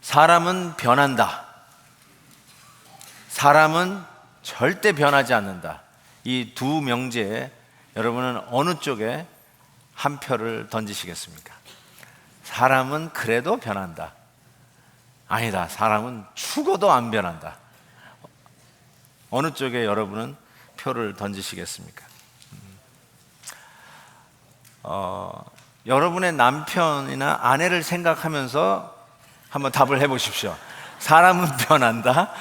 사람은 변한다. 사람은 절대 변하지 않는다. 이 두 명제에 여러분은 어느 쪽에 한 표를 던지시겠습니까? 사람은 그래도 변한다. 아니다. 사람은 죽어도 안 변한다. 어느 쪽에 여러분은 표를 던지시겠습니까? 여러분의 남편이나 아내를 생각하면서 한번 답을 해보십시오. 사람은 변한다,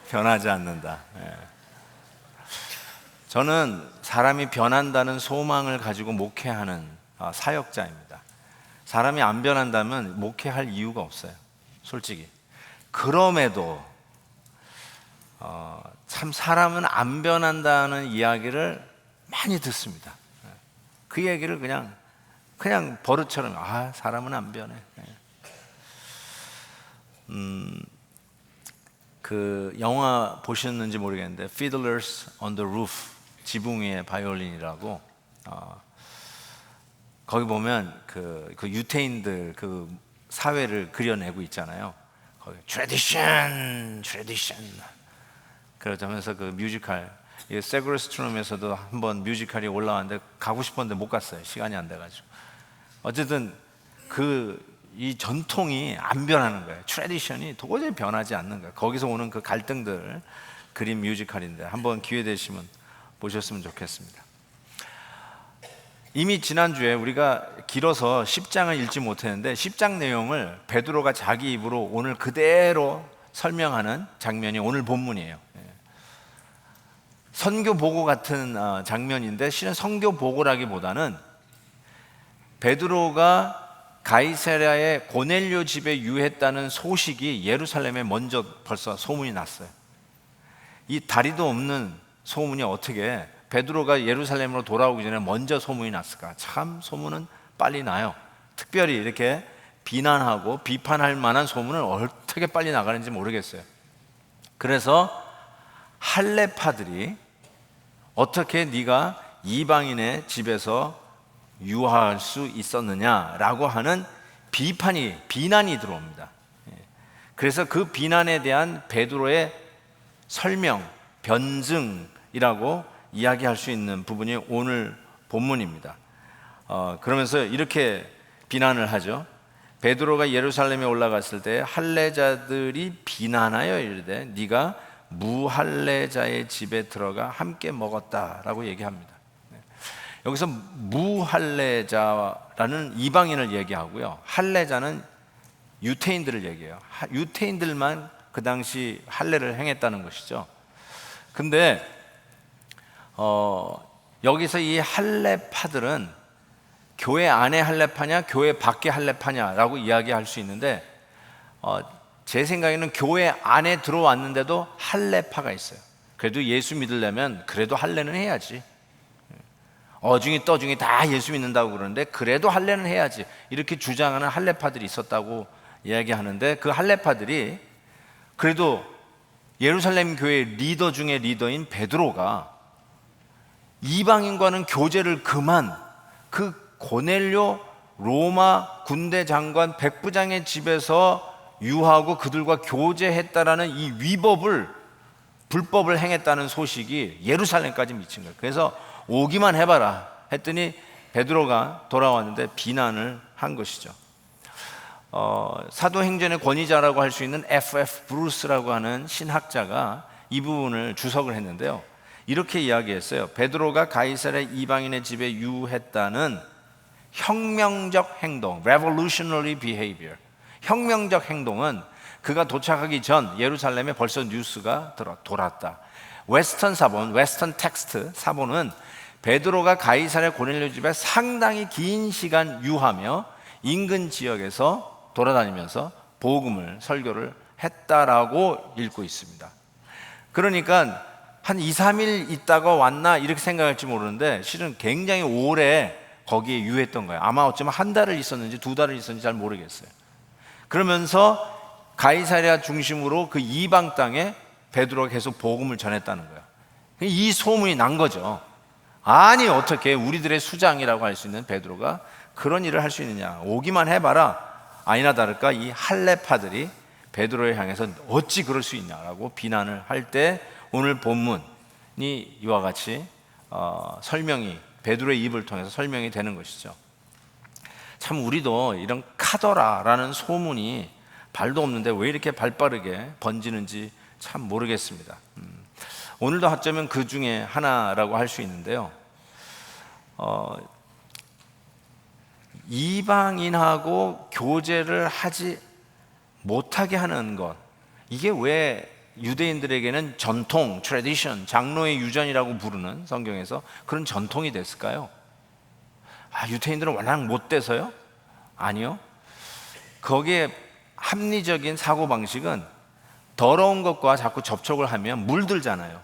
변하지 않는다. 저는 사람이 변한다는 소망을 가지고 목회하는 사역자입니다. 사람이 안 변한다면 목회할 이유가 없어요, 솔직히. 그럼에도 참 사람은 안 변한다는 이야기를 많이 듣습니다. 그 얘기를 그냥 버릇처럼 사람은 안 변해. 그 영화 보셨는지 모르겠는데 Fiddlers on the Roof, 지붕 위의 바이올린이라고, 거기 보면 그 유태인들 그 사회를 그려내고 있잖아요. 거기 tradition 그러면서 그 뮤지컬, 세그로스트롬에서도 한번 뮤지컬이 올라왔는데 가고 싶었는데 못 갔어요. 시간이 안 돼가지고. 어쨌든 이 전통이 안 변하는 거예요. 트래디션이 도저히 변하지 않는 거예요. 거기서 오는 그 갈등들 그린 뮤지컬인데 한번 기회 되시면 보셨으면 좋겠습니다. 이미 지난주에 우리가 길어서 10장을 읽지 못했는데 10장 내용을 베드로가 자기 입으로 오늘 그대로 설명하는 장면이 오늘 본문이에요. 선교보고 같은 장면인데 실은 선교보고라기보다는 베드로가 가이사랴의 고넬료 집에 유했다는 소식이 예루살렘에 먼저 벌써 소문이 났어요. 이 다리도 없는 소문이 어떻게 베드로가 예루살렘으로 돌아오기 전에 먼저 소문이 났을까? 참 소문은 빨리 나요. 특별히 이렇게 비난하고 비판할 만한 소문은 어떻게 빨리 나가는지 모르겠어요. 그래서 할례파들이 어떻게 네가 이방인의 집에서 유하할 수 있었느냐라고 하는 비난이 들어옵니다. 그래서 그 비난에 대한 베드로의 설명, 변증이라고 이야기할 수 있는 부분이 오늘 본문입니다. 그러면서 이렇게 비난을 하죠. 베드로가 예루살렘에 올라갔을 때 할례자들이 비난하여 이르되 네가 무할례자의 집에 들어가 함께 먹었다라고 얘기합니다. 여기서 무할례자라는 이방인을 얘기하고요, 할례자는 유태인들을 얘기해요. 유태인들만 그 당시 할례를 행했다는 것이죠. 근데 여기서 이 할례파들은 교회 안에 할례파냐 교회 밖에 할례파냐라고 이야기할 수 있는데, 제 생각에는 교회 안에 들어왔는데도 할례파가 있어요. 그래도 예수 믿으려면 그래도 할례는 해야지. 어중이 떠중이 다 예수 믿는다고 그러는데 그래도 할례는 해야지, 이렇게 주장하는 할례파들이 있었다고 이야기하는데, 그 할례파들이 그래도 예루살렘 교회 리더 중에 리더인 베드로가 이방인과는 교제를 금한 그 고넬료 로마 군대 장관 백부장의 집에서 유하고 그들과 교제했다라는 이 불법을 행했다는 소식이 예루살렘까지 미친 거예요. 그래서 오기만 해봐라 했더니 베드로가 돌아왔는데 비난을 한 것이죠. 사도행전의 권위자라고 할 수 있는 F.F. 브루스라고 하는 신학자가 이 부분을 주석을 했는데요, 이렇게 이야기했어요. 베드로가 가이사랴 이방인의 집에 유했다는 혁명적 행동, revolutionary behavior, 혁명적 행동은 그가 도착하기 전 예루살렘에 벌써 뉴스가 돌았다. 웨스턴 텍스트 사본은 베드로가 가이사랴 고넬료 집에 상당히 긴 시간 유하며 인근 지역에서 돌아다니면서 복음을 설교를 했다라고 읽고 있습니다. 그러니까 한 2, 3일 있다가 왔나 이렇게 생각할지 모르는데 실은 굉장히 오래 거기에 유했던 거예요. 아마 어쩌면 한 달을 있었는지 2달을 있었는지 잘 모르겠어요. 그러면서 가이사랴 중심으로 그 이방 땅에 베드로가 계속 복음을 전했다는 거예요. 이 소문이 난 거죠. 아니 어떻게 우리들의 수장이라고 할 수 있는 베드로가 그런 일을 할 수 있느냐, 오기만 해봐라. 아니나 다를까 이 할례파들이 베드로를 향해서 어찌 그럴 수 있냐라고 비난을 할 때 오늘 본문이 이와 같이 설명이 베드로의 입을 통해서 설명이 되는 것이죠. 참 우리도 이런 카더라라는 소문이 발도 없는데 왜 이렇게 발빠르게 번지는지 참 모르겠습니다. 오늘도 어쩌면 그 중에 하나라고 할 수 있는데요. 이방인하고 교제를 하지 못하게 하는 것, 이게 왜 유대인들에게는 전통, 트래디션, 장로의 유전이라고 부르는 성경에서 그런 전통이 됐을까요? 유대인들은 워낙 못돼서요? 아니요. 거기에 합리적인 사고방식은 더러운 것과 자꾸 접촉을 하면 물들잖아요.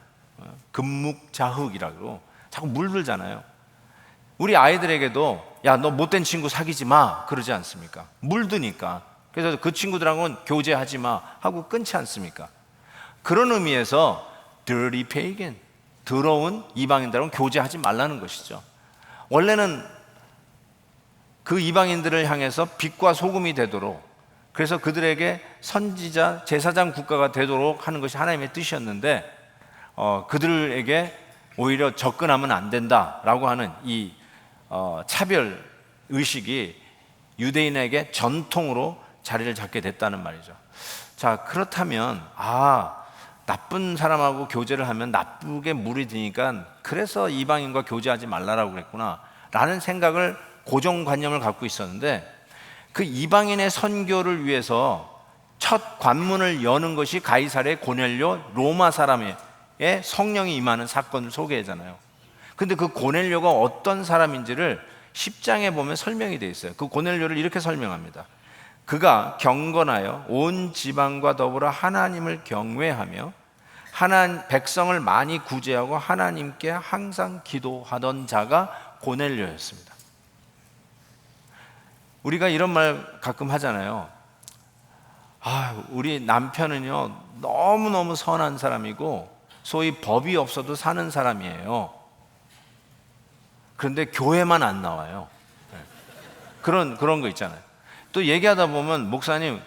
금묵자흑이라고 자꾸 물들잖아요. 우리 아이들에게도 야, 너 못된 친구 사귀지 마 그러지 않습니까? 물드니까. 그래서 그 친구들하고는 교제하지 마 하고 끊지 않습니까? 그런 의미에서 dirty pagan, 더러운 이방인들하고는 교제하지 말라는 것이죠. 원래는 그 이방인들을 향해서 빛과 소금이 되도록, 그래서 그들에게 선지자, 제사장 국가가 되도록 하는 것이 하나님의 뜻이었는데 그들에게 오히려 접근하면 안 된다라고 하는 이 차별 의식이 유대인에게 전통으로 자리를 잡게 됐다는 말이죠. 자, 그렇다면 나쁜 사람하고 교제를 하면 나쁘게 물이 드니까 그래서 이방인과 교제하지 말라라고 그랬구나 라는 생각을, 고정관념을 갖고 있었는데, 그 이방인의 선교를 위해서 첫 관문을 여는 것이 가이사랴의 고넬료, 로마 사람의 성령이 임하는 사건을 소개하잖아요. 근데 그 고넬료가 어떤 사람인지를 10장에 보면 설명이 되어 있어요. 그 고넬료를 이렇게 설명합니다. 그가 경건하여 온 지방과 더불어 하나님을 경외하며 백성을 많이 구제하고 하나님께 항상 기도하던 자가 고넬료였습니다. 우리가 이런 말 가끔 하잖아요. 우리 남편은요 너무너무 선한 사람이고 소위 법이 없어도 사는 사람이에요. 그런데 교회만 안 나와요. 그런 거 있잖아요. 또 얘기하다 보면 목사님,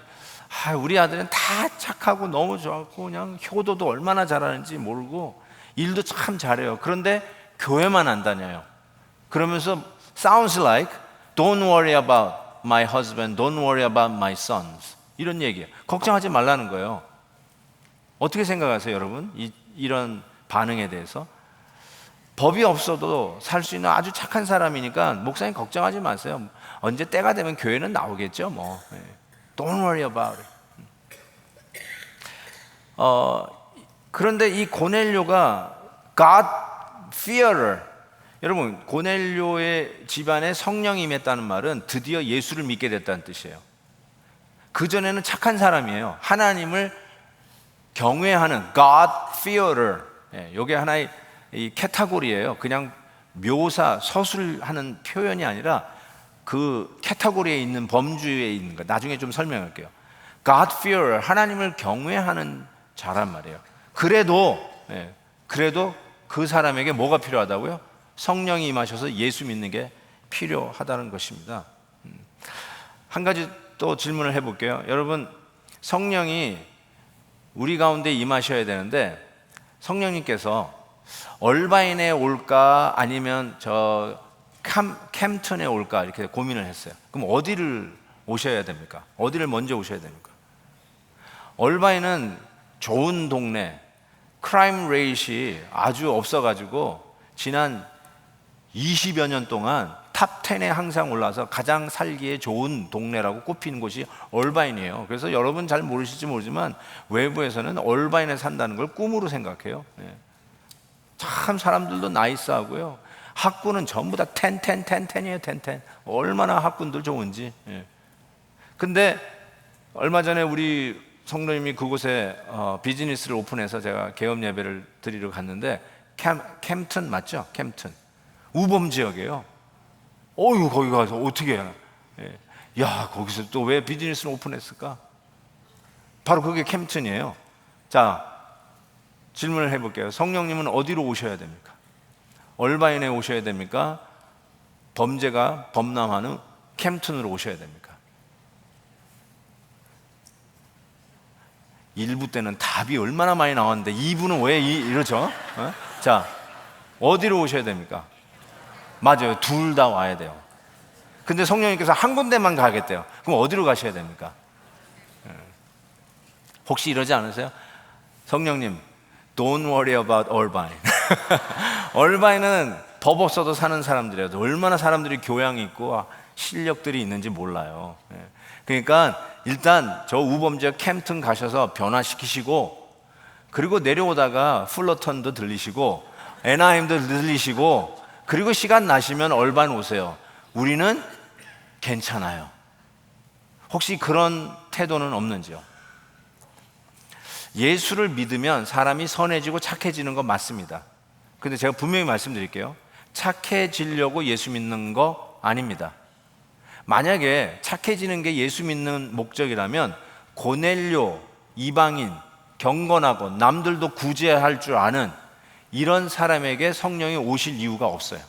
우리 아들은 다 착하고 너무 좋았고 그냥 효도도 얼마나 잘하는지 모르고 일도 참 잘해요. 그런데 교회만 안 다녀요. 그러면서 sounds like don't worry about my husband, don't worry about my sons, 이런 얘기예요. 걱정하지 말라는 거예요. 어떻게 생각하세요, 여러분? 이런 반응에 대해서? 법이 없어도 살 수 있는 아주 착한 사람이니까 목사님 걱정하지 마세요. 언제 때가 되면 교회는 나오겠죠, 뭐. Don't worry about it. 그런데 이 고넬료가 God fearer, 여러분 고넬료의 집안에 성령이 임했다는 말은 드디어 예수를 믿게 됐다는 뜻이에요. 그전에는 착한 사람이에요. 하나님을 경외하는 God fearer. 이게 하나의 이 카테고리예요. 그냥 묘사, 서술하는 표현이 아니라 그 카테고리에 있는 범주에 있는 거. 나중에 좀 설명할게요. God fearer, 하나님을 경외하는 자란 말이에요. 그래도 그 사람에게 뭐가 필요하다고요? 성령이 임하셔서 예수 믿는 게 필요하다는 것입니다. 한 가지 또 질문을 해볼게요. 여러분, 성령이 우리 가운데 임하셔야 되는데 성령님께서 얼바인에 올까 아니면 저 캠튼에 올까 이렇게 고민을 했어요. 그럼 어디를 오셔야 됩니까? 어디를 먼저 오셔야 됩니까? 얼바인은 좋은 동네, 크라임 레이트이 아주 없어가지고 지난 20여 년 동안 탑 10에 항상 올라서 가장 살기에 좋은 동네라고 꼽히는 곳이 얼바인이에요. 그래서 여러분 잘 모르실지 모르지만 외부에서는 얼바인에 산다는 걸 꿈으로 생각해요. 참 사람들도 나이스하고요. 학군은 전부 다 10이에요. 10. 얼마나 학군들 좋은지. 근데 얼마 전에 우리 성도님이 그곳에 비즈니스를 오픈해서 제가 개업 예배를 드리러 갔는데 캠튼 맞죠? 캠튼 우범 지역이에요. 거기 가서 어떻게 해요? 야, 거기서 또 왜 비즈니스를 오픈했을까? 바로 그게 캠튼이에요. 자, 질문을 해볼게요. 성령님은 어디로 오셔야 됩니까? 얼바인에 오셔야 됩니까? 범죄가 범람하는 캠튼으로 오셔야 됩니까? 1부 때는 답이 얼마나 많이 나왔는데 2부는 왜 이러죠? 자, 어디로 오셔야 됩니까? 맞아요. 둘 다 와야 돼요. 근데 성령님께서 한 군데만 가겠대요. 그럼 어디로 가셔야 됩니까? 혹시 이러지 않으세요? 성령님, don't worry about Irvine. 얼바인은 법 없어도 사는 사람들이에요. 얼마나 사람들이 교양이 있고 실력들이 있는지 몰라요. 그러니까 일단 저 우범지역 캠튼 가셔서 변화시키시고, 그리고 내려오다가 풀러턴도 들리시고 애나임도 들리시고, 그리고 시간 나시면 얼바인 오세요. 우리는 괜찮아요. 혹시 그런 태도는 없는지요? 예수를 믿으면 사람이 선해지고 착해지는 건 맞습니다. 근데 제가 분명히 말씀드릴게요. 착해지려고 예수 믿는 거 아닙니다. 만약에 착해지는 게 예수 믿는 목적이라면 고넬료, 이방인, 경건하고 남들도 구제할 줄 아는 이런 사람에게 성령이 오실 이유가 없어요.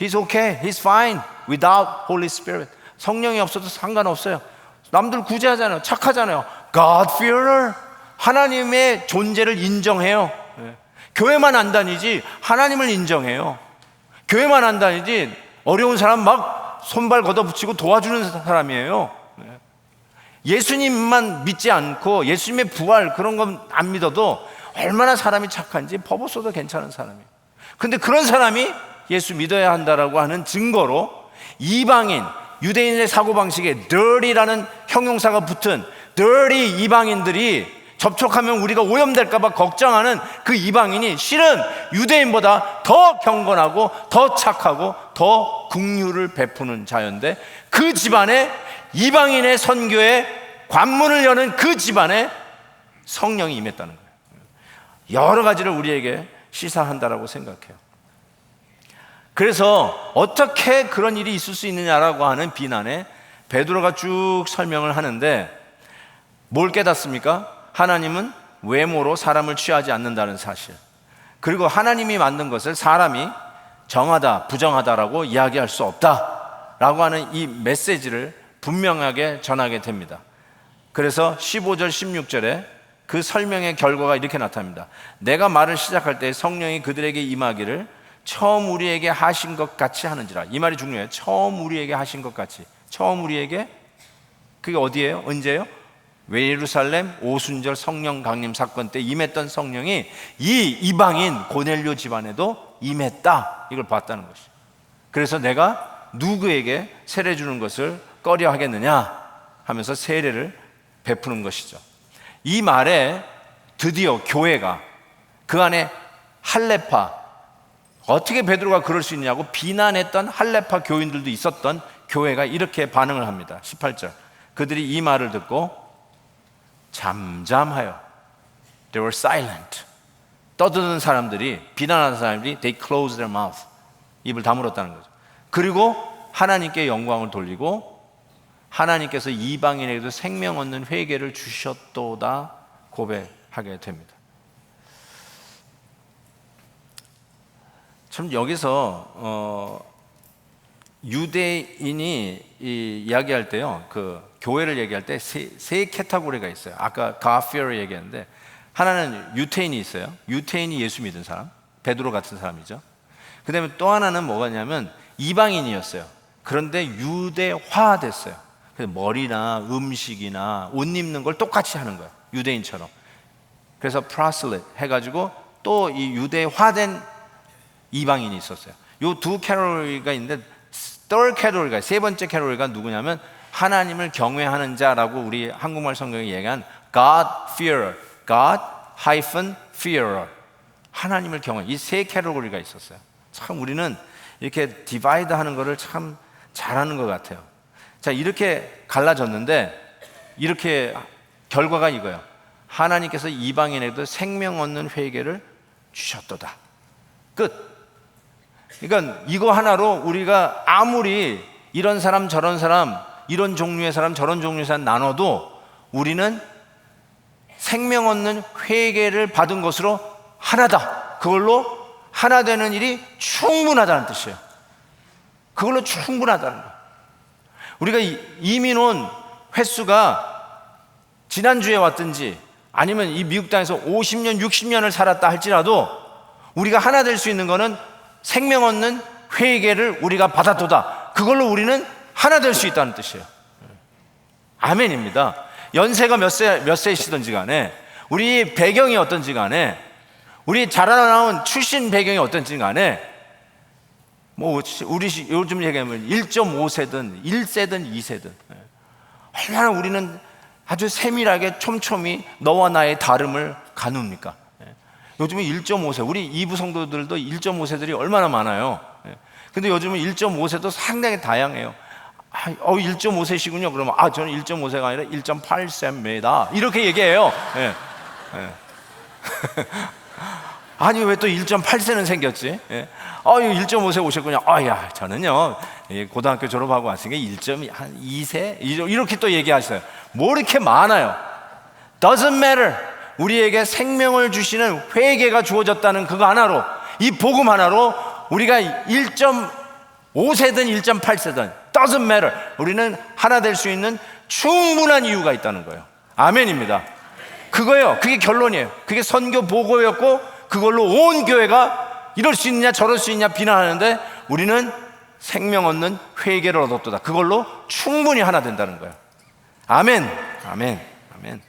He's okay, he's fine without Holy Spirit. 성령이 없어도 상관없어요. 남들 구제하잖아요. 착하잖아요. God-fearer, 하나님의 존재를 인정해요. 교회만 안 다니지 하나님을 인정해요. 교회만 안 다니지 어려운 사람 막 손발 걷어붙이고 도와주는 사람이에요. 예수님만 믿지 않고 예수님의 부활 그런 건 안 믿어도 얼마나 사람이 착한지 법 없어도 괜찮은 사람이에요. 근데 그런 사람이 예수 믿어야 한다라고 하는 증거로 이방인, 유대인의 사고방식에 dirty라는 형용사가 붙은 dirty 이방인들이 접촉하면 우리가 오염될까봐 걱정하는 그 이방인이 실은 유대인보다 더 경건하고 더 착하고 더 긍휼을 베푸는 자였는데, 그 집안에 이방인의 선교에 관문을 여는 그 집안에 성령이 임했다는 거예요. 여러 가지를 우리에게 시사한다라고 생각해요. 그래서 어떻게 그런 일이 있을 수 있느냐라고 하는 비난에 베드로가 쭉 설명을 하는데, 뭘 깨닫습니까? 하나님은 외모로 사람을 취하지 않는다는 사실, 그리고 하나님이 만든 것을 사람이 정하다, 부정하다라고 이야기할 수 없다라고 하는 이 메시지를 분명하게 전하게 됩니다. 그래서 15절, 16절에 그 설명의 결과가 이렇게 나타납니다. 내가 말을 시작할 때 성령이 그들에게 임하기를 처음 우리에게 하신 것 같이 하는지라. 이 말이 중요해요. 처음 우리에게 하신 것 같이. 처음 우리에게, 그게 어디예요? 언제예요? 예루살렘 오순절 성령 강림 사건 때 임했던 성령이 이 이방인 고넬료 집안에도 임했다, 이걸 봤다는 것이죠. 그래서 내가 누구에게 세례 주는 것을 꺼려 하겠느냐 하면서 세례를 베푸는 것이죠. 이 말에 드디어 교회가, 그 안에 할레파, 어떻게 베드로가 그럴 수 있냐고 비난했던 할레파 교인들도 있었던 교회가 이렇게 반응을 합니다. 18절, 그들이 이 말을 듣고 잠잠하여, they were silent. 떠드는 사람들이, 비난하는 사람들이 they closed their mouth, 입을 다물었다는 거죠. 그리고 하나님께 영광을 돌리고 하나님께서 이방인에게도 생명 얻는 회개를 주셨도다 고백하게 됩니다. 참 여기서 유대인이 이야기할 때요, 그 교회를 얘기할 때 세 캐터고리가 있어요. 아까 God-fearer 얘기했는데, 하나는 유태인이 있어요. 유태인이 예수 믿은 사람, 베드로 같은 사람이죠. 그 다음에 또 하나는 뭐냐면 이방인이었어요. 그런데 유대화 됐어요. 그래서 머리나 음식이나 옷 입는 걸 똑같이 하는 거예요, 유대인처럼. 그래서 proselyte 해가지고 또 이 유대화된 이방인이 있었어요. 요 두 캐터고리가 있는데, third 캐터고리가, 세 번째 캐터고리가 누구냐면 하나님을 경외하는 자라고 우리 한국말 성경에 얘기한 God-fearer, God-fearer, 하나님을 경외, 이 세 캐터고리가 있었어요. 참 우리는 이렇게 디바이드 하는 거를 참 잘하는 것 같아요. 자, 이렇게 갈라졌는데, 이렇게 결과가 이거예요. 하나님께서 이방인에게도 생명 얻는 회개를 주셨도다. 끝. 그러니까 이거 하나로 우리가 아무리 이런 사람 저런 사람, 이런 종류의 사람 저런 종류의 사람 나눠도 우리는 생명 얻는 회개를 받은 것으로 하나다. 그걸로 하나 되는 일이 충분하다는 뜻이에요. 그걸로 충분하다는 거예요. 우리가 이민 온 횟수가 지난주에 왔든지 아니면 이 미국 땅에서 50년, 60년을 살았다 할지라도 우리가 하나 될 수 있는 거는 생명 얻는 회개를 우리가 받았도다. 그걸로 우리는 하나 될 수 있다는 뜻이에요. 아멘입니다. 연세가 몇 세이시든지 간에, 우리 배경이 어떤지 간에, 우리 자라나온 출신 배경이 어떤지 간에, 뭐 우리 요즘 얘기하면 1.5세든 1세든 2세든 얼마나 우리는 아주 세밀하게 촘촘히 너와 나의 다름을 가눕니까? 요즘은 1.5세, 우리 2부 성도들도 1.5세들이 얼마나 많아요. 근데 요즘은 1.5세도 상당히 다양해요. 1.5세시군요. 그러면 저는 1.5세가 아니라 1.8세입니다. 이렇게 얘기해요. 아니 왜 또 1.8세는 생겼지? 1.5세 오셨군요. 저는요 고등학교 졸업하고 왔으니까 1.2세 이렇게 또 얘기하셔요. 뭐 이렇게 많아요. Doesn't matter. 우리에게 생명을 주시는 회개가 주어졌다는 그거 하나로, 이 복음 하나로 우리가 1.5세든 1.8세든 Doesn't matter. 우리는 하나 될 수 있는 충분한 이유가 있다는 거예요. 아멘입니다. 그거예요. 그게 결론이에요. 그게 선교 보고였고, 그걸로 온 교회가 이럴 수 있느냐 저럴 수 있냐 비난하는데, 우리는 생명 얻는 회개를 얻었도다. 그걸로 충분히 하나 된다는 거예요. 아멘. 아멘. 아멘.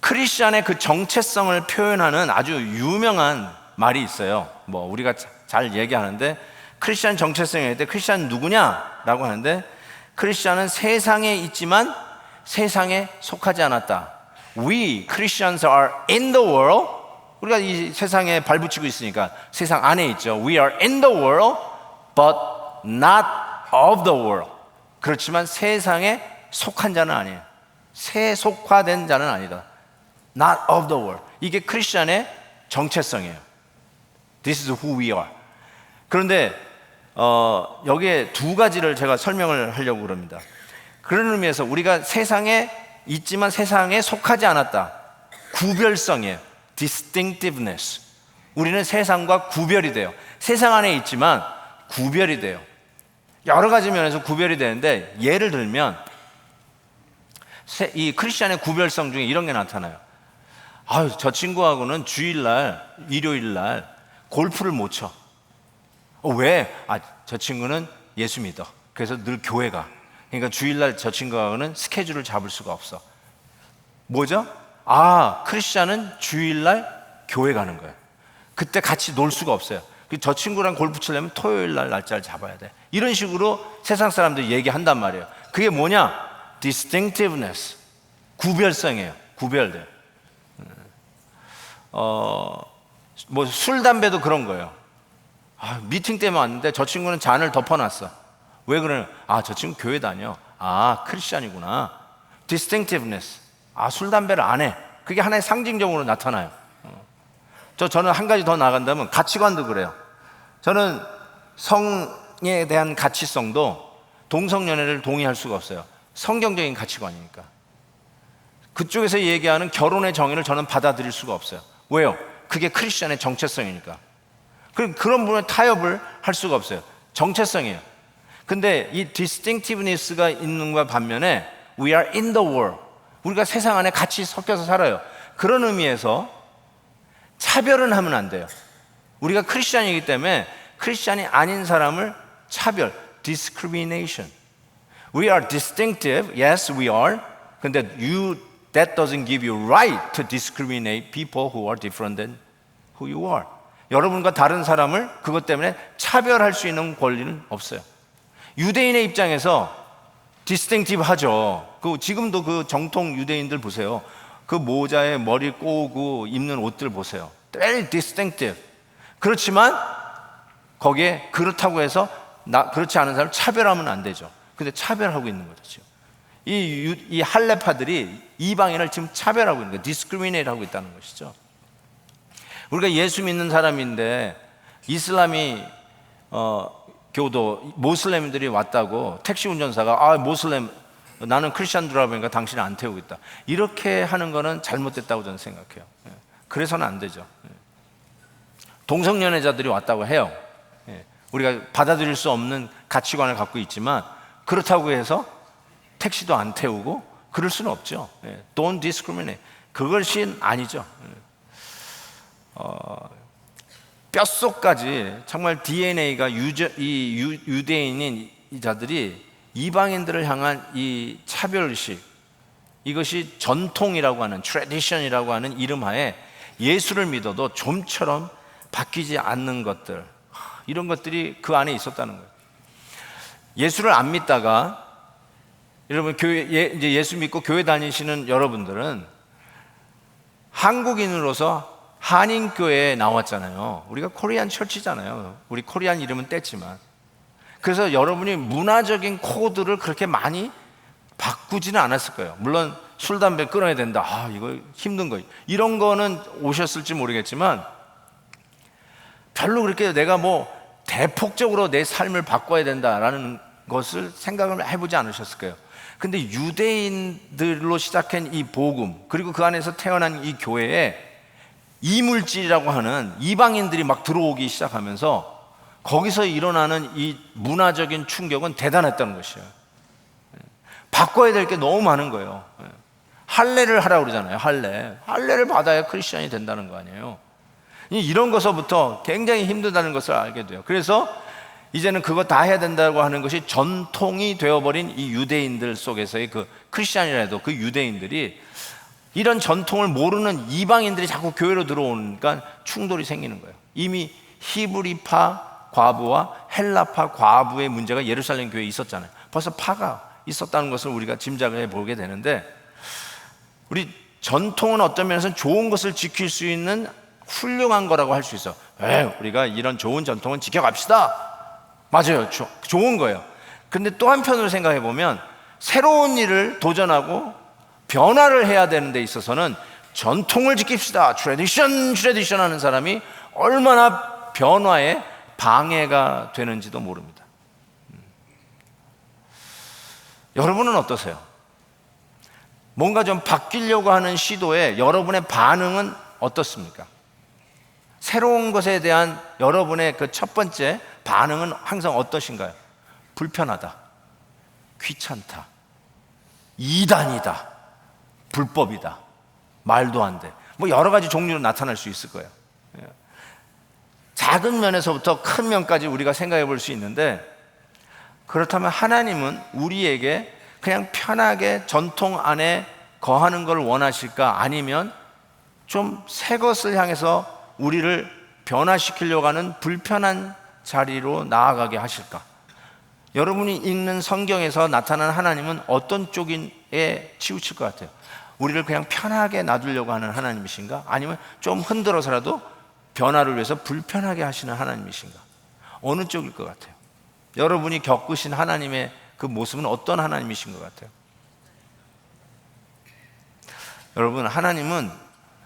크리스천의 그 정체성을 표현하는 아주 유명한 말이 있어요. 뭐 우리가 잘 얘기하는데, 크리스천 정체성이 있을 때 크리스천은 누구냐라고 하는데, 크리스천은 세상에 있지만 세상에 속하지 않았다. We Christians are in the world. 우리가 이 세상에 발붙이고 있으니까 세상 안에 있죠. We are in the world, but not of the world. 그렇지만 세상에 속한 자는 아니에요. 세속화된 자는 아니다. Not of the world. 이게 크리스천의 정체성이에요. This is who we are. 그런데 여기에 두 가지를 제가 설명을 하려고 그럽니다. 그런 의미에서 우리가 세상에 있지만 세상에 속하지 않았다. 구별성이에요. distinctiveness. 우리는 세상과 구별이 돼요. 세상 안에 있지만 구별이 돼요. 여러 가지 면에서 구별이 되는데, 예를 들면 이 크리스천의 구별성 중에 이런 게 나타나요. 저 친구하고는 주일날, 일요일날 골프를 못 쳐. 왜? 저 친구는 예수 믿어. 그래서 늘 교회 가. 그러니까 주일날 저 친구하고는 스케줄을 잡을 수가 없어. 뭐죠? 크리스천은 주일날 교회 가는 거예요. 그때 같이 놀 수가 없어요. 저 친구랑 골프 치려면 토요일날 날짜를 잡아야 돼. 이런 식으로 세상 사람들이 얘기한단 말이에요. 그게 뭐냐? distinctiveness. 구별성이에요. 구별돼. 뭐 술, 담배도 그런 거예요. 미팅 때문에 왔는데 저 친구는 잔을 덮어놨어. 왜 그러냐? 저 친구 교회 다녀. 크리스천이구나. distinctiveness. 술, 담배를 안 해. 그게 하나의 상징적으로 나타나요. 저는 한 가지 더 나간다면 가치관도 그래요. 저는 성에 대한 가치성도 동성연애를 동의할 수가 없어요. 성경적인 가치관이니까. 그쪽에서 얘기하는 결혼의 정의를 저는 받아들일 수가 없어요. 왜요? 그게 크리스천의 정체성이니까. 그런 부분에 타협을 할 수가 없어요. 정체성이에요. 근데 이 distinctiveness가 있는 것과 반면에 we are in the world. 우리가 세상 안에 같이 섞여서 살아요. 그런 의미에서 차별은 하면 안 돼요. 우리가 크리스천이기 때문에 크리스천이 아닌 사람을 차별, discrimination. We are distinctive, yes we are. 근데 that doesn't give you right to discriminate people who are different than who you are. 여러분과 다른 사람을 그것 때문에 차별할 수 있는 권리는 없어요. 유대인의 입장에서 디스팅티브 하죠. 지금도 그 정통 유대인들 보세요. 그 모자에 머리 꼬고 입는 옷들 보세요. Very distinctive. 그렇지만 거기에 그렇다고 해서 그렇지 않은 사람을 차별하면 안 되죠. 근데 차별하고 있는 거죠. 지금. 이 할레파들이 이방인을 지금 차별하고 있는 거예요. 디스크리미네이트 하고 있다는 것이죠. 우리가 예수 믿는 사람인데 이슬람이 교도 모슬렘들이 왔다고 택시 운전사가 모슬렘 나는 크리스천 드라이버니까 당신을 안 태우고 있다. 이렇게 하는 거는 잘못됐다고 저는 생각해요. 그래서는 안 되죠. 동성연애자들이 왔다고 해요. 우리가 받아들일 수 없는 가치관을 갖고 있지만 그렇다고 해서 택시도 안 태우고 그럴 수는 없죠. Don't discriminate. 그것이 아니죠. 뼛속까지 정말 DNA가 유대인인 이 자들이 이방인들을 향한 이 차별의식, 이것이 전통이라고 하는, 트래디션이라고 하는 이름하에 예수를 믿어도 좀처럼 바뀌지 않는 것들, 이런 것들이 그 안에 있었다는 거예요. 예수를 안 믿다가 여러분 이제 예수 믿고 교회 다니시는 여러분들은 한국인으로서 한인교회에 나왔잖아요. 우리가 코리안 철치잖아요. 우리 코리안 이름은 뗐지만. 그래서 여러분이 문화적인 코드를 그렇게 많이 바꾸지는 않았을 거예요. 물론 술, 담배 끊어야 된다. 이거 힘든 거. 이런 거는 오셨을지 모르겠지만 별로 그렇게 내가 뭐 대폭적으로 내 삶을 바꿔야 된다라는 것을 생각을 해보지 않으셨을 거예요. 근데 유대인들로 시작한 이 복음, 그리고 그 안에서 태어난 이 교회에 이물질이라고 하는 이방인들이 막 들어오기 시작하면서 거기서 일어나는 이 문화적인 충격은 대단했다는 것이에요. 바꿔야 될 게 너무 많은 거예요. 할례를 하라고 그러잖아요. 할례를 받아야 크리스천이 된다는 거 아니에요. 이런 것서부터 굉장히 힘들다는 것을 알게 돼요. 그래서 이제는 그거 다 해야 된다고 하는 것이 전통이 되어버린 이 유대인들 속에서의 그 크리스천이라도 그 유대인들이 이런 전통을 모르는 이방인들이 자꾸 교회로 들어오니까 충돌이 생기는 거예요. 이미 히브리파 과부와 헬라파 과부의 문제가 예루살렘 교회에 있었잖아요. 벌써 파가 있었다는 것을 우리가 짐작을 해보게 되는데, 우리 전통은 어떤 면에서는 좋은 것을 지킬 수 있는 훌륭한 거라고 할 수 있어. 우리가 이런 좋은 전통은 지켜갑시다. 맞아요. 좋은 거예요. 근데 또 한편으로 생각해 보면 새로운 일을 도전하고 변화를 해야 되는 데 있어서는 전통을 지킵시다, 트래디션 하는 사람이 얼마나 변화에 방해가 되는지도 모릅니다. 여러분은 어떠세요? 뭔가 좀 바뀌려고 하는 시도에 여러분의 반응은 어떻습니까? 새로운 것에 대한 여러분의 그 첫 번째 반응은 항상 어떠신가요? 불편하다, 귀찮다, 이단이다, 불법이다, 말도 안 돼. 뭐 여러 가지 종류로 나타날 수 있을 거예요. 작은 면에서부터 큰 면까지 우리가 생각해 볼 수 있는데, 그렇다면 하나님은 우리에게 그냥 편하게 전통 안에 거하는 걸 원하실까? 아니면 좀 새 것을 향해서 우리를 변화시키려고 하는 불편한 자리로 나아가게 하실까? 여러분이 읽는 성경에서 나타나는 하나님은 어떤 쪽에 치우칠 것 같아요? 우리를 그냥 편하게 놔두려고 하는 하나님이신가? 아니면 좀 흔들어서라도 변화를 위해서 불편하게 하시는 하나님이신가? 어느 쪽일 것 같아요? 여러분이 겪으신 하나님의 그 모습은 어떤 하나님이신 것 같아요? 여러분, 하나님은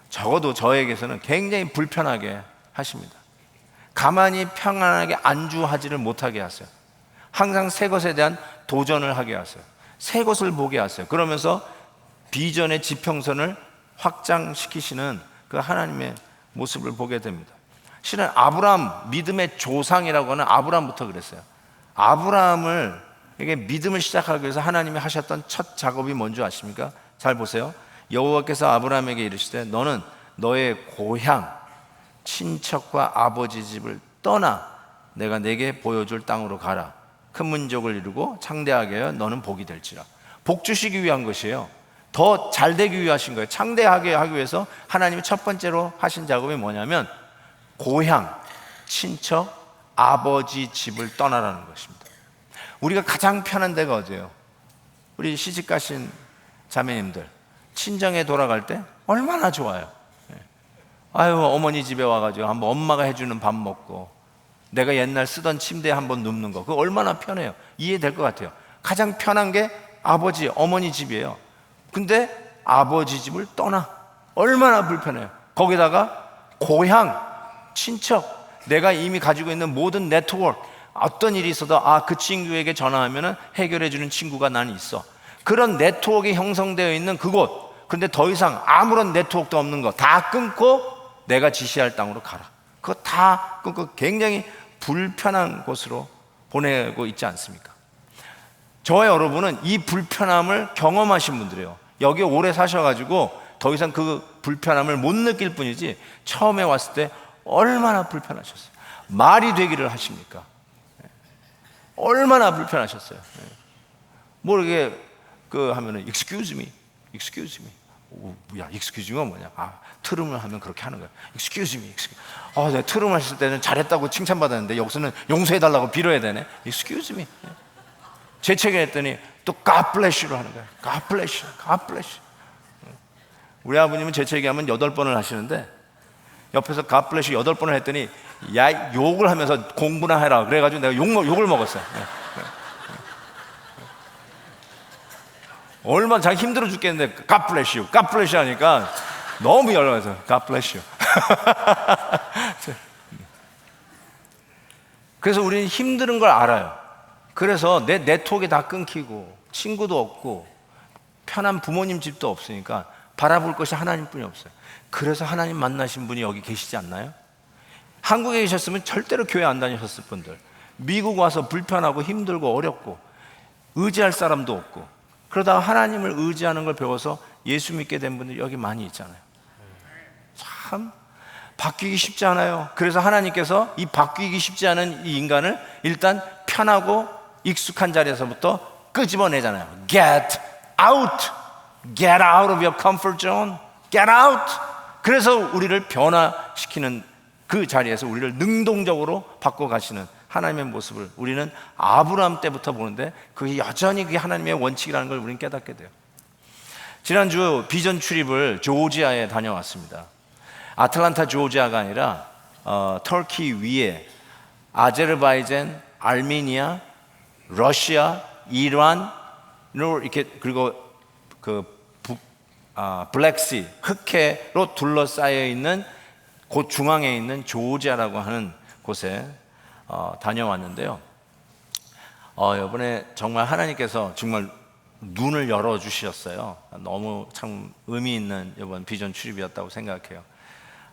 적어도 저에게서는 굉장히 불편하게 하십니다. 가만히 평안하게 안주하지를 못하게 하세요. 항상 새 것에 대한 도전을 하게 하세요. 새 것을 보게 하세요. 그러면서 비전의 지평선을 확장시키시는 그 하나님의 모습을 보게 됩니다. 실은 아브라함, 믿음의 조상이라고 하는 아브라함부터 그랬어요. 아브라함에게 믿음을 시작하기 위해서 하나님이 하셨던 첫 작업이 뭔지 아십니까? 잘 보세요. 여호와께서 아브라함에게 이르시되 너는 너의 고향, 친척과 아버지 집을 떠나 내가 내게 보여줄 땅으로 가라. 큰 민족을 이루고 창대하게 하여 너는 복이 될지라. 복 주시기 위한 것이에요. 더 잘 되기 위하신 거예요. 창대하게 하기 위해서 하나님이 첫 번째로 하신 작업이 뭐냐면 고향, 친척, 아버지 집을 떠나라는 것입니다. 우리가 가장 편한 데가 어디예요? 우리 시집 가신 자매님들, 친정에 돌아갈 때 얼마나 좋아요. 아유, 어머니 집에 와가지고 한번 엄마가 해주는 밥 먹고 내가 옛날 쓰던 침대에 한번 눕는 거, 그거 얼마나 편해요. 이해될 것 같아요. 가장 편한 게 아버지, 어머니 집이에요. 근데 아버지 집을 떠나 얼마나 불편해요. 거기다가 고향, 친척, 내가 이미 가지고 있는 모든 네트워크, 어떤 일이 있어도 그 친구에게 전화하면 해결해 주는 친구가 나는 있어. 그런 네트워크가 형성되어 있는 그곳, 근데 더 이상 아무런 네트워크도 없는 거 다 끊고 내가 지시할 땅으로 가라. 그거 다 끊고 굉장히 불편한 곳으로 보내고 있지 않습니까? 저와 여러분은 이 불편함을 경험하신 분들이에요. 여기 오래 사셔가지고 더 이상 그 불편함을 못 느낄 뿐이지, 처음에 왔을 때 얼마나 불편하셨어요. 말이 되기를 하십니까? 얼마나 불편하셨어요. 뭐 이렇게 하면은 excuse me, excuse me. 야, excuse me가 뭐냐? 트름을 하면 그렇게 하는 거야. excuse me, excuse me. 내가 트름 하실 때는 잘했다고 칭찬받았는데 여기서는 용서해달라고 빌어야 되네. excuse me. 재채기했더니 또 God bless you로 하는 거야. God bless you, God bless you. 우리 아버님은 재채기하면 8번을 하시는데 옆에서 God bless you 8번을 했더니 야, 욕을 하면서 공부나 해라 그래가지고 내가 욕을 먹었어요. 얼마나 자기 힘들어 죽겠는데 God bless you, God bless you 하니까 너무 열받아서 God bless you. 그래서 우리는 힘든 걸 알아요. 그래서 내 네트워크 다 끊기고 친구도 없고 편한 부모님 집도 없으니까 바라볼 것이 하나님뿐이 없어요. 그래서 하나님 만나신 분이 여기 계시지 않나요? 한국에 계셨으면 절대로 교회 안 다니셨을 분들, 미국 와서 불편하고 힘들고 어렵고 의지할 사람도 없고 그러다가 하나님을 의지하는 걸 배워서 예수 믿게 된 분들이 여기 많이 있잖아요. 참 바뀌기 쉽지 않아요. 그래서 하나님께서 이 바뀌기 쉽지 않은 이 인간을 일단 편하고 익숙한 자리에서부터 끄집어내잖아요. Get out, get out of your comfort zone, get out. 그래서 우리를 변화시키는 그 자리에서 우리를 능동적으로 바꿔가시는 하나님의 모습을 우리는 아브라함 때부터 보는데 그게 여전히 그게 하나님의 원칙이라는 걸 우리는 깨닫게 돼요. 지난주 비전 출입을 조지아에 다녀왔습니다. 아틀란타 조지아가 아니라 터키 위에 아제르바이잔, 아르메니아, 러시아, 이란으로 이렇게 그리고 블랙시 흑해로 둘러싸여 있는 그 중앙에 있는 조지아라고 하는 곳에 다녀왔는데요. 이번에 정말 하나님께서 정말 눈을 열어주셨어요. 너무 참 의미 있는 이번 비전 출입이었다고 생각해요.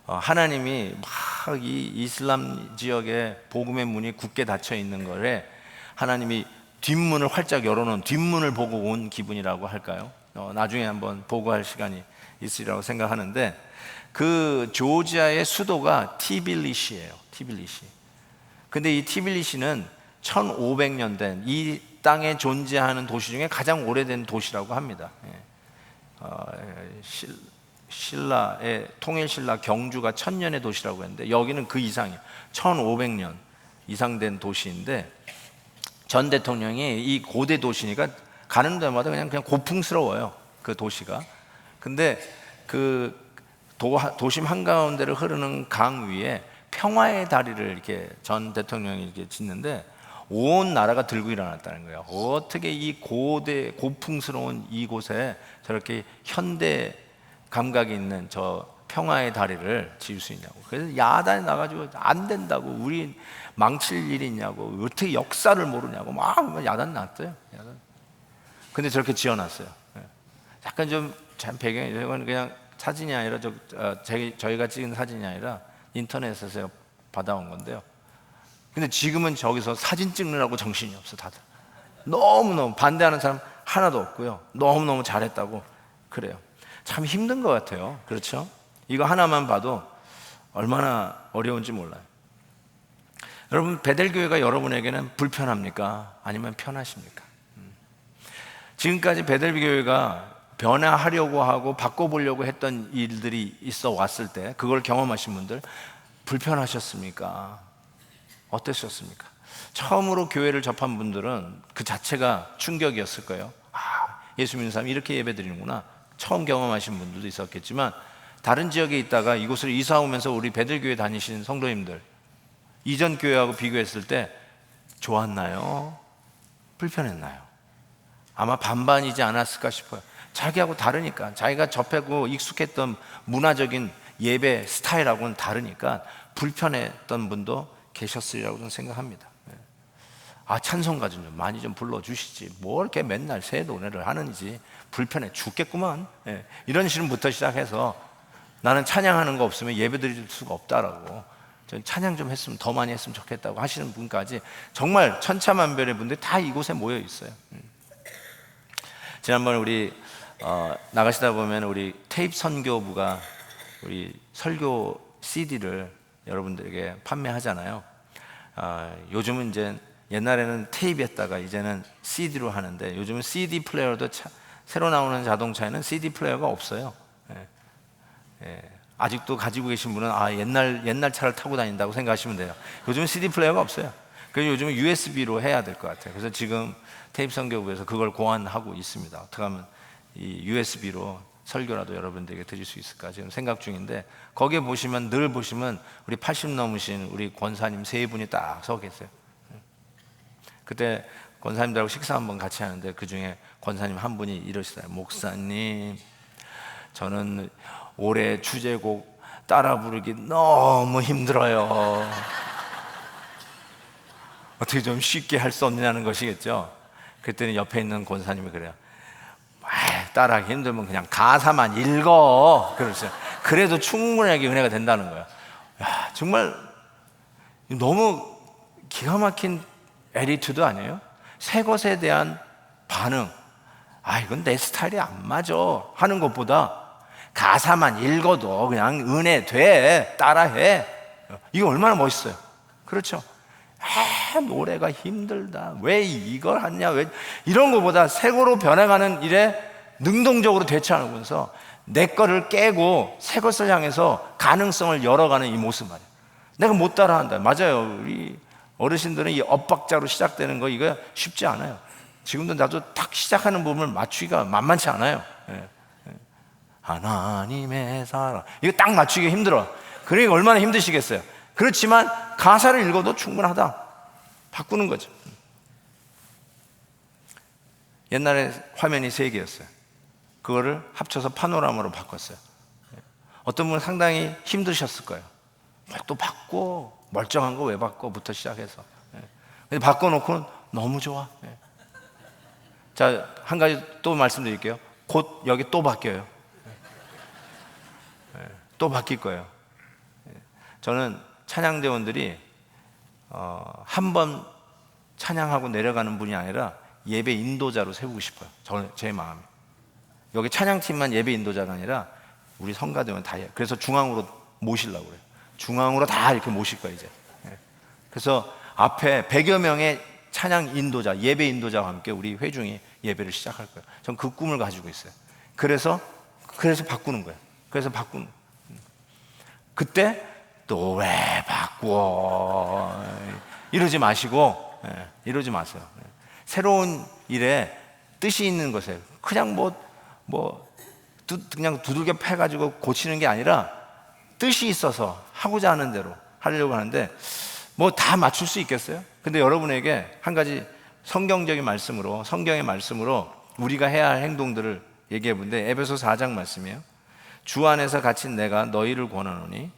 하나님이 막 이 이슬람 지역에 복음의 문이 굳게 닫혀 있는 거에 하나님이 뒷문을 활짝 열어놓은 뒷문을 보고 온 기분이라고 할까요? 나중에 한번 보고할 시간이 있으리라고 생각하는데 그 조지아의 수도가 티빌리시예요. 티빌리시. 근데 이 티빌리시는 1500년 된 이 땅에 존재하는 도시 중에 가장 오래된 도시라고 합니다. 신라의 통일신라 경주가 1000년의 도시라고 했는데 여기는 그 이상이에요. 1500년 이상 된 도시인데 전 대통령이 이 고대 도시니까 가는 데마다 그냥 고풍스러워요. 그 도시가. 근데 그 도심 한가운데를 흐르는 강 위에 평화의 다리를 이렇게 전 대통령이 이렇게 짓는데 온 나라가 들고 일어났다는 거예요. 어떻게 이 고풍스러운 이곳에 저렇게 현대 감각이 있는 저 평화의 다리를 지을 수 있냐고. 그래서 야단에 나가지고 안 된다고, 우리 망칠 일이 있냐고, 어떻게 역사를 모르냐고 막 야단 났어요. 근데 저렇게 지어놨어요. 약간 좀 참 배경이, 이건 그냥 사진이 아니라 저희가 찍은 사진이 아니라 인터넷에서 받아온 건데요. 근데 지금은 저기서 사진 찍느라고 정신이 없어. 다들 너무너무 반대하는 사람 하나도 없고요. 너무너무 잘했다고 그래요. 참 힘든 것 같아요. 그렇죠? 이거 하나만 봐도 얼마나 어려운지 몰라요. 여러분, 베델교회가 여러분에게는 불편합니까? 아니면 편하십니까? 지금까지 베델교회가 변화하려고 하고 바꿔보려고 했던 일들이 있어 왔을 때 그걸 경험하신 분들 불편하셨습니까? 어땠었습니까? 처음으로 교회를 접한 분들은 그 자체가 충격이었을 거예요. 예수 믿는 사람이 이렇게 예배 드리는구나. 처음 경험하신 분들도 있었겠지만 다른 지역에 있다가 이곳을 이사 오면서 우리 베들교회 다니시는 성도님들, 이전 교회하고 비교했을 때 좋았나요? 불편했나요? 아마 반반이지 않았을까 싶어요. 자기하고 다르니까, 자기가 접하고 익숙했던 문화적인 예배 스타일하고는 다르니까 불편했던 분도 계셨으리라고 저는 생각합니다. 찬송가 좀 많이 좀 불러주시지, 뭐 이렇게 맨날 새 노래를 하는지 불편해 죽겠구만. 이런 식부터 시작해서 나는 찬양하는 거 없으면 예배 드릴 수가 없다라고, 찬양 좀 했으면 더 많이 했으면 좋겠다고 하시는 분까지 정말 천차만별의 분들이 다 이곳에 모여 있어요. 지난번에 우리 나가시다 보면 우리 테이프 선교부가 우리 설교 CD를 여러분들에게 판매하잖아요. 요즘은 이제 옛날에는 테이프였다가 이제는 CD로 하는데, 요즘은 CD 플레이어도 새로 나오는 자동차에는 CD 플레이어가 없어요. 아직도 가지고 계신 분은 옛날 차를 타고 다닌다고 생각하시면 돼요. 요즘은 CD 플레이어가 없어요. 그래서 요즘은 USB로 해야 될 것 같아요. 그래서 지금 테이프 선교부에서 그걸 고안하고 있습니다. 어떻게 하면 이 USB로 설교라도 여러분들에게 드릴 수 있을까 지금 생각 중인데, 거기에 보시면 늘 보시면 우리 80 넘으신 우리 권사님 세 분이 딱 서 계세요. 그때 권사님들하고 식사 한번 같이 하는데 그 중에 권사님 한 분이 이러시더라고요. 목사님, 저는 올해 주제곡 따라 부르기 너무 힘들어요. 어떻게 좀 쉽게 할 수 없냐는 것이겠죠. 그랬더니 옆에 있는 권사님이 그래요. 따라하기 힘들면 그냥 가사만 읽어. 그러죠. 그래도 충분하게 은혜가 된다는 거예요. 야, 정말 너무 기가 막힌 애리투드 아니에요? 새 것에 대한 반응, 이건 내 스타일이 안 맞아 하는 것보다 가사만 읽어도 그냥 은혜 돼, 따라해. 이거 얼마나 멋있어요. 그렇죠? 노래가 힘들다, 왜 이걸 하냐, 왜 이런 것보다 새 거로 변해가는 일에 능동적으로 대처하면서 내 거를 깨고 새 것을 향해서 가능성을 열어가는 이 모습 말이에요. 내가 못 따라한다. 맞아요. 우리 어르신들은 이 엇박자로 시작되는 거 이거 쉽지 않아요. 지금도 나도 딱 시작하는 부분을 맞추기가 만만치 않아요. 하나님의 사랑, 이거 딱 맞추기가 힘들어. 그러니까 얼마나 힘드시겠어요. 그렇지만 가사를 읽어도 충분하다. 바꾸는 거죠. 옛날에 화면이 3개였어요. 그거를 합쳐서 파노라마로 바꿨어요. 어떤 분은 상당히 힘드셨을 거예요. 또 바꿔, 멀쩡한 거 왜 바꿔부터 시작해서. 근데 바꿔놓고는 너무 좋아. 자, 한 가지 또 말씀드릴게요. 곧 여기 또 바뀌어요. 또 바뀔 거예요. 저는 찬양대원들이 한 번 찬양하고 내려가는 분이 아니라 예배 인도자로 세우고 싶어요. 저는 제 마음이. 여기 찬양팀만 예배 인도자가 아니라 우리 성가대원 다 해요. 그래서 중앙으로 모시려고 그래요. 중앙으로 다 이렇게 모실 거예요 이제. 그래서 앞에 100여 명의 찬양 인도자, 예배 인도자와 함께 우리 회중이 예배를 시작할 거예요. 전 그 꿈을 가지고 있어요. 그래서 바꾸는 거예요. 그래서 바꾸는. 그때 또 왜 바꾸어 이러지 마시고, 이러지 마세요. 새로운 일에 뜻이 있는 것에 그냥 그냥 두들겨 패가지고 고치는 게 아니라 뜻이 있어서 하고자 하는 대로 하려고 하는데 다 맞출 수 있겠어요? 근데 여러분에게 한 가지 성경의 말씀으로 우리가 해야 할 행동들을 얘기해 본데, 에베소 4장 말씀이에요. 주 안에서 갇힌 내가 너희를 권하노니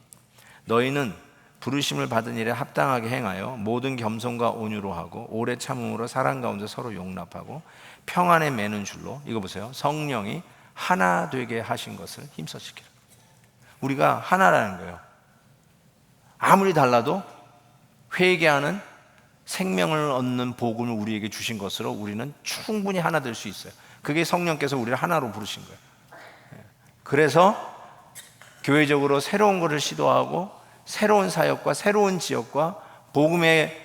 너희는 부르심을 받은 일에 합당하게 행하여 모든 겸손과 온유로 하고 오래 참음으로 사랑 가운데 서로 용납하고 평안에 매는 줄로, 이거 보세요, 성령이 하나 되게 하신 것을 힘써 지키라. 우리가 하나라는 거예요. 아무리 달라도 회개하는 생명을 얻는 복음을 우리에게 주신 것으로 우리는 충분히 하나 될 수 있어요. 그게 성령께서 우리를 하나로 부르신 거예요. 그래서 교회적으로 새로운 것을 시도하고 새로운 사역과 새로운 지역과 복음의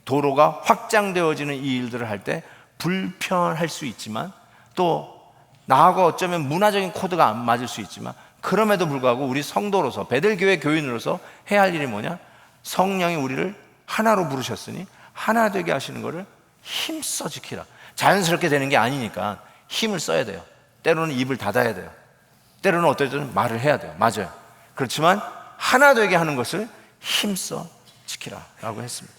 도로가 확장되어지는 이 일들을 할 때 불편할 수 있지만, 또 나하고 어쩌면 문화적인 코드가 안 맞을 수 있지만, 그럼에도 불구하고 우리 성도로서, 베들교회 교인으로서 해야 할 일이 뭐냐? 성령이 우리를 하나로 부르셨으니 하나 되게 하시는 것을 힘써 지키라. 자연스럽게 되는 게 아니니까 힘을 써야 돼요. 때로는 입을 닫아야 돼요. 때로는 어떨 때는 말을 해야 돼요. 맞아요. 그렇지만 하나 되게 하는 것을 힘써 지키라 라고 했습니다.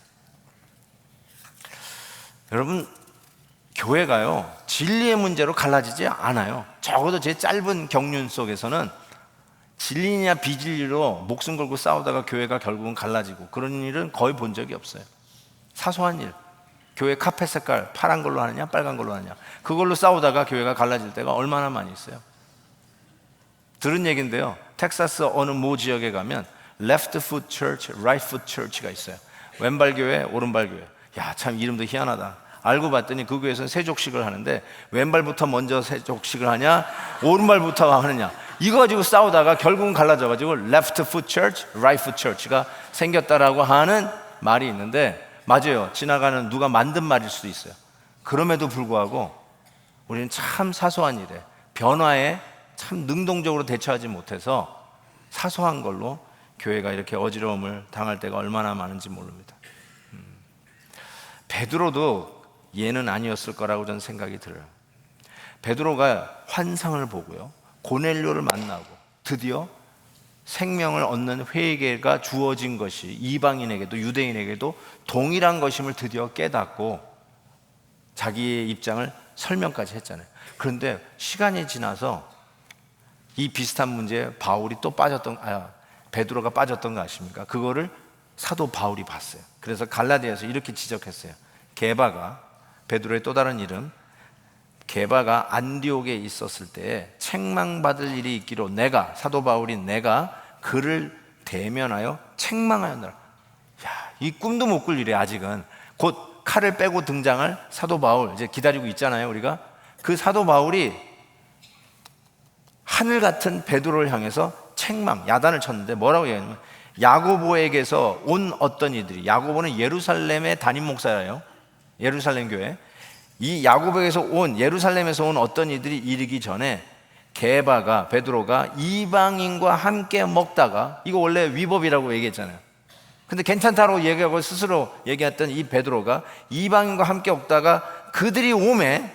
여러분, 교회가요 진리의 문제로 갈라지지 않아요. 적어도 제 짧은 경륜 속에서는 진리냐 비진리로 목숨 걸고 싸우다가 교회가 결국은 갈라지고 그런 일은 거의 본 적이 없어요. 사소한 일, 교회 카페 색깔 파란 걸로 하느냐 빨간 걸로 하느냐, 그걸로 싸우다가 교회가 갈라질 때가 얼마나 많이 있어요. 들은 얘기인데요, 텍사스 어느 모 지역에 가면 Left Foot Church, Right Foot Church가 있어요. 왼발 교회, 오른발 교회. 야, 참 이름도 희한하다. 알고 봤더니 그 교회에서는 세족식을 하는데 왼발부터 먼저 세족식을 하냐 오른발부터 하느냐 이거 가지고 싸우다가 결국은 갈라져 가지고 left foot church, right foot church가 생겼다라고 하는 말이 있는데 맞아요. 지나가는 누가 만든 말일 수도 있어요. 그럼에도 불구하고 우리는 참 사소한 일에 변화에 참 능동적으로 대처하지 못해서 사소한 걸로 교회가 이렇게 어지러움을 당할 때가 얼마나 많은지 모릅니다. 베드로도 얘는 아니었을 거라고 저는 생각이 들어요. 베드로가 환상을 보고요, 고넬료를 만나고 드디어 생명을 얻는 회개가 주어진 것이 이방인에게도 유대인에게도 동일한 것임을 드디어 깨닫고 자기의 입장을 설명까지 했잖아요. 그런데 시간이 지나서 이 비슷한 문제에 바울이 또 베드로가 빠졌던 거 아십니까? 그거를 사도 바울이 봤어요. 그래서 갈라디아에서 이렇게 지적했어요. 게바가, 베드로의 또 다른 이름, 게바가 안디옥에 있었을 때 책망받을 일이 있기로 내가, 사도 바울이 내가 그를 대면하여 책망하였노라. 야, 이 꿈도 못 꿀 일이에요. 아직은 곧 칼을 빼고 등장할 사도 바울 이제 기다리고 있잖아요. 우리가 그 사도 바울이 하늘 같은 베드로를 향해서 책망, 야단을 쳤는데 뭐라고 얘기하냐면 야고보에게서 온 어떤 이들이, 야고보는 예루살렘의 담임 목사예요. 예루살렘 교회. 이 야고보에게서 온, 예루살렘에서 온 어떤 이들이 이르기 전에 게바가, 베드로가 이방인과 함께 먹다가, 이거 원래 위법이라고 얘기했잖아요. 근데 괜찮다고 얘기하고 스스로 얘기했던 이 베드로가 이방인과 함께 먹다가 그들이 오매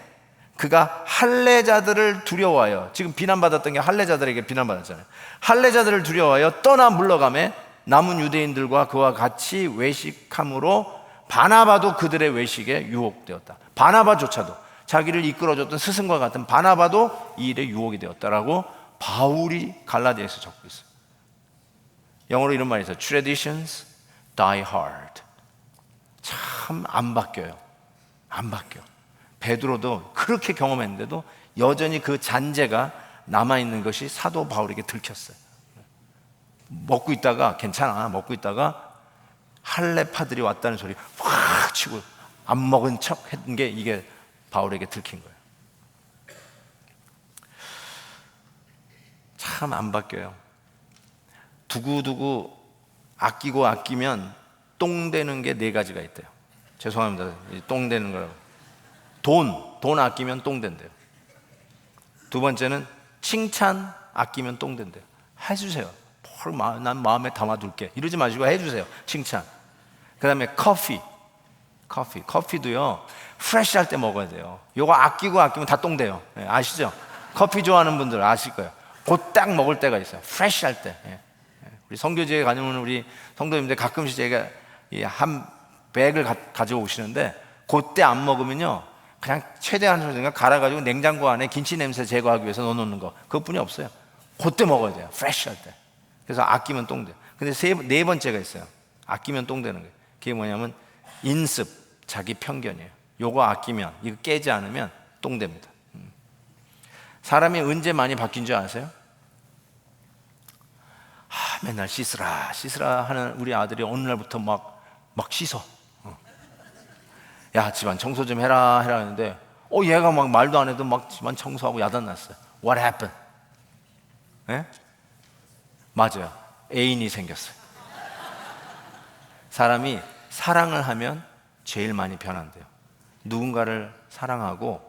그가 할례자들을 두려워하여, 지금 비난받았던 게 할례자들에게 비난받았잖아요. 할례자들을 두려워하여 떠나 물러가매 남은 유대인들과 그와 같이 외식함으로 바나바도 그들의 외식에 유혹되었다. 바나바조차도, 자기를 이끌어줬던 스승과 같은 바나바도 이 일에 유혹이 되었다라고 바울이 갈라디아에서 적고 있어요. 영어로 이런 말이 있어요. Traditions die hard. 참 안 바뀌어요. 안 바뀌어. 베드로도 그렇게 경험했는데도 여전히 그 잔재가 남아있는 것이 사도 바울에게 들켰어요. 먹고 있다가 괜찮아, 먹고 있다가 할례파들이 왔다는 소리 확 치고 안 먹은 척 했던 게 이게 바울에게 들킨 거예요. 참 안 바뀌어요. 두고두고 아끼고 아끼면 똥 되는 게 4가지가 있대요. 죄송합니다. 똥 되는 거라고. 돈 아끼면 똥 된대요. 두 번째는 칭찬 아끼면 똥 된대요. 해주세요. 난 마음에 담아둘게. 이러지 마시고 해주세요. 칭찬. 그 다음에 커피도요 프레시 할 때 먹어야 돼요. 요거 아끼면 다 똥 돼요. 아시죠? 커피 좋아하는 분들 아실 거예요. 곧 딱 먹을 때가 있어요. 프레시 할 때. 우리 선교지에 가면 우리 성도님들 가끔씩 제가 한 백을 가져오시는데 그때 안 먹으면요 그냥 최대한 소리가 갈아가지고 냉장고 안에 김치 냄새 제거하기 위해서 넣어놓는 거, 그것뿐이 없어요. 그때 먹어야 돼요. 프레시 할 때. 그래서 아끼면 똥 돼요. 근데 네 번째가 있어요. 아끼면 똥 되는 거예요. 그게 뭐냐면 인습, 자기 편견이에요. 요거 아끼면, 이거 깨지 않으면 똥 됩니다. 사람이 언제 많이 바뀐 줄 아세요? 맨날 씻으라 하는 우리 아들이 어느 날부터 막 씻어. 야, 집안 청소 좀 해라 하는데 얘가 막 말도 안 해도 막 집안 청소하고 야단났어요. What happened? 네? 맞아요. 애인이 생겼어요. 사람이 사랑을 하면 제일 많이 변한대요. 누군가를 사랑하고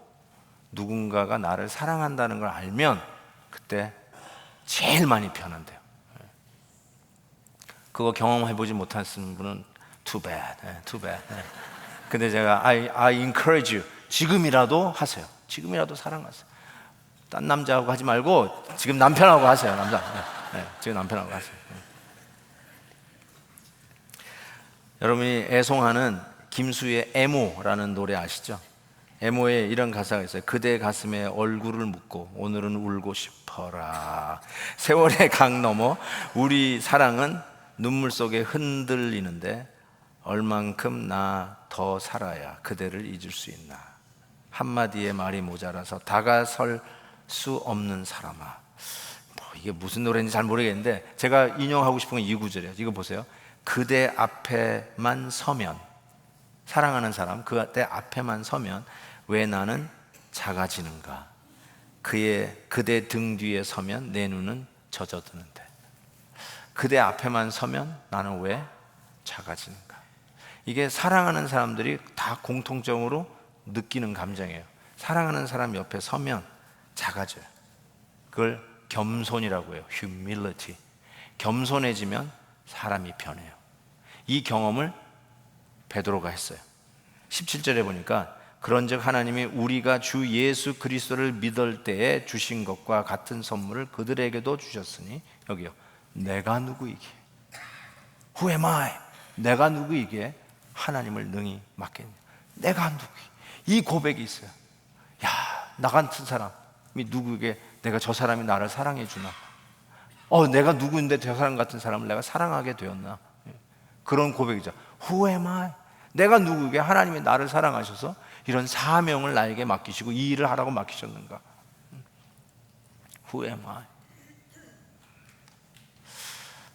누군가가 나를 사랑한다는 걸 알면 그때 제일 많이 변한대요. 그거 경험해보지 못하신 분은 too bad. 근데 제가 I encourage you. 지금이라도 하세요. 지금이라도 사랑하세요. 딴 남자하고 하지 말고 지금 남편하고 하세요. 지금 남편하고 하세요. 여러분이 애송하는 김수희의 애모라는 노래 아시죠? 애모에 이런 가사가 있어요. 그대 가슴에 얼굴을 묻고 오늘은 울고 싶어라. 세월의 강 넘어 우리 사랑은 눈물 속에 흔들리는데 얼만큼 나 더 살아야 그대를 잊을 수 있나. 한마디의 말이 모자라서 다가설 수 없는 사람아. 이게 무슨 노래인지 잘 모르겠는데 제가 인용하고 싶은 건 이 구절이에요. 이거 보세요. 그대 앞에만 서면 사랑하는 사람, 그때 앞에만 서면 왜 나는 작아지는가? 그대 등 뒤에 서면 내 눈은 젖어드는데 그대 앞에만 서면 나는 왜 작아지는가? 이게 사랑하는 사람들이 다 공통적으로 느끼는 감정이에요. 사랑하는 사람 옆에 서면 작아져요. 그걸 겸손이라고 해요. humility. 겸손해지면 사람이 변해요. 이 경험을 베드로가 했어요. 17절에 보니까 그런즉 하나님이 우리가 주 예수 그리스도를 믿을 때에 주신 것과 같은 선물을 그들에게도 주셨으니, 여기요, 내가 누구이기에, Who am I? 내가 누구이기에 하나님을 능히 맡겠냐. 내가 누구이기에. 이 고백이 있어요. 야, 나 같은 사람이 누구에게 내가 저 사람이 나를 사랑해 주나? 내가 누구인데 저 사람 같은 사람을 내가 사랑하게 되었나? 그런 고백이죠. Who am I? 내가 누구에게 하나님이 나를 사랑하셔서 이런 사명을 나에게 맡기시고 이 일을 하라고 맡기셨는가? Who am I?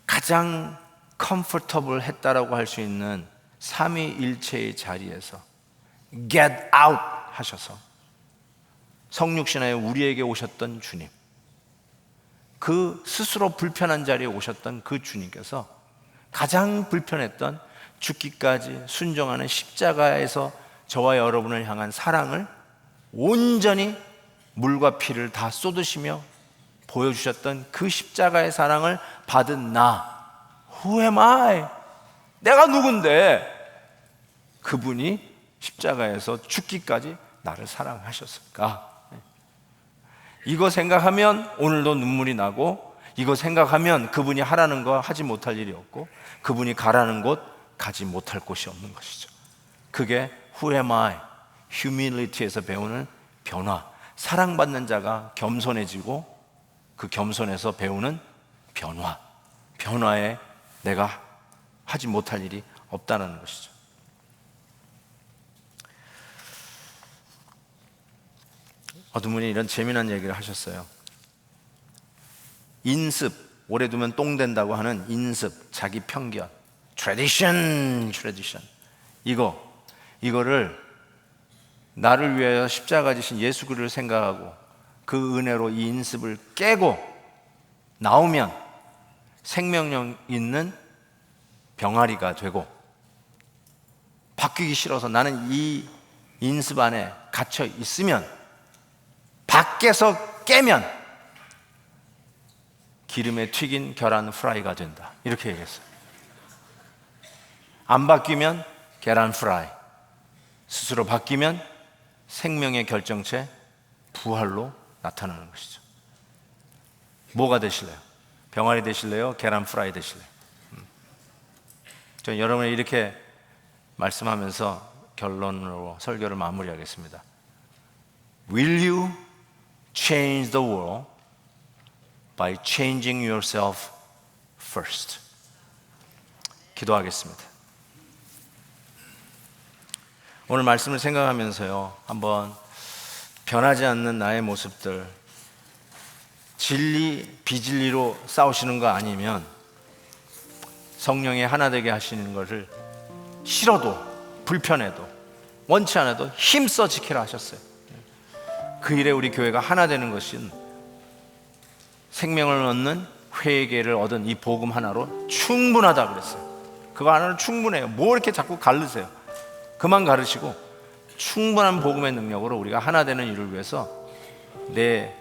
가장 comfortable 했다라고 할 수 있는 삼위일체의 자리에서 get out 하셔서 성육신하에 우리에게 오셨던 주님, 그 스스로 불편한 자리에 오셨던 그 주님께서 가장 불편했던 죽기까지 순종하는 십자가에서 저와 여러분을 향한 사랑을 온전히 물과 피를 다 쏟으시며 보여주셨던 그 십자가의 사랑을 받은 나, Who am I? 내가 누군데 그분이 십자가에서 죽기까지 나를 사랑하셨을까? 이거 생각하면 오늘도 눈물이 나고, 이거 생각하면 그분이 하라는 거 하지 못할 일이 없고, 그분이 가라는 곳 가지 못할 곳이 없는 것이죠. 그게 Who am I? humility에서 배우는 변화. 사랑받는 자가 겸손해지고 그 겸손에서 배우는 변화. 변화에 내가 하지 못할 일이 없다는 것이죠. 어떤 분이 이런 재미난 얘기를 하셨어요. 인습, 오래 두면 똥 된다고 하는 인습, 자기 편견, tradition. 이거를 나를 위하여 십자가 지신 예수 그리스도를 생각하고 그 은혜로 이 인습을 깨고 나오면 생명력 있는 병아리가 되고, 바뀌기 싫어서 나는 이 인습 안에 갇혀 있으면 밖에서 깨면 기름에 튀긴 계란 프라이가 된다, 이렇게 얘기했어요. 안 바뀌면 계란 프라이, 스스로 바뀌면 생명의 결정체 부활로 나타나는 것이죠. 뭐가 되실래요? 병아리 되실래요? 계란 프라이 되실래요? 저는 여러분이 이렇게 말씀하면서 결론으로 설교를 마무리하겠습니다. Will you change the world by changing yourself first? 기도하겠습니다. 오늘 말씀을 생각하면서요, 한번 변하지 않는 나의 모습들, 진리, 비진리로 싸우시는 거 아니면 성령의 하나 되게 하시는 것을 싫어도, 불편해도, 원치 않아도 힘써 지키라 하셨어요. 그 일에 우리 교회가 하나 되는 것은 생명을 얻는 회개를 얻은 이 복음 하나로 충분하다 그랬어요. 그거 하나로 충분해요. 뭐 이렇게 자꾸 가르세요. 그만 가르치고 충분한 복음의 능력으로 우리가 하나 되는 일을 위해서 내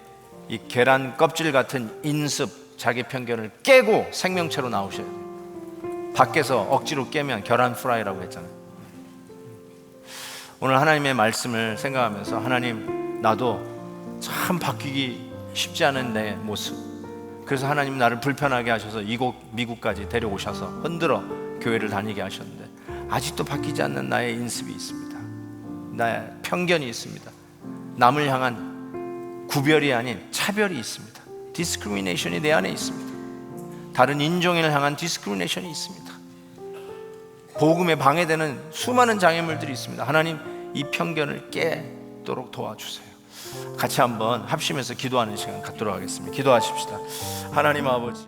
이 계란 껍질 같은 인습, 자기 편견을 깨고 생명체로 나오셔야 돼요. 밖에서 억지로 깨면 계란 프라이라고 했잖아요. 오늘 하나님의 말씀을 생각하면서, 하나님, 나도 참 바뀌기 쉽지 않은 내 모습, 그래서 하나님 나를 불편하게 하셔서 이곳 미국까지 데려오셔서 흔들어 교회를 다니게 하셨는데 아직도 바뀌지 않는 나의 인습이 있습니다. 나의 편견이 있습니다. 남을 향한 구별이 아닌 차별이 있습니다. 디스크리미네이션이 내 안에 있습니다. 다른 인종을 향한 디스크리미네이션이 있습니다. 복음에 방해되는 수많은 장애물들이 있습니다. 하나님, 이 편견을 깨도록 도와주세요. 같이 한번 합심해서 기도하는 시간 갖도록 하겠습니다. 기도하십시다. 하나님 아버지,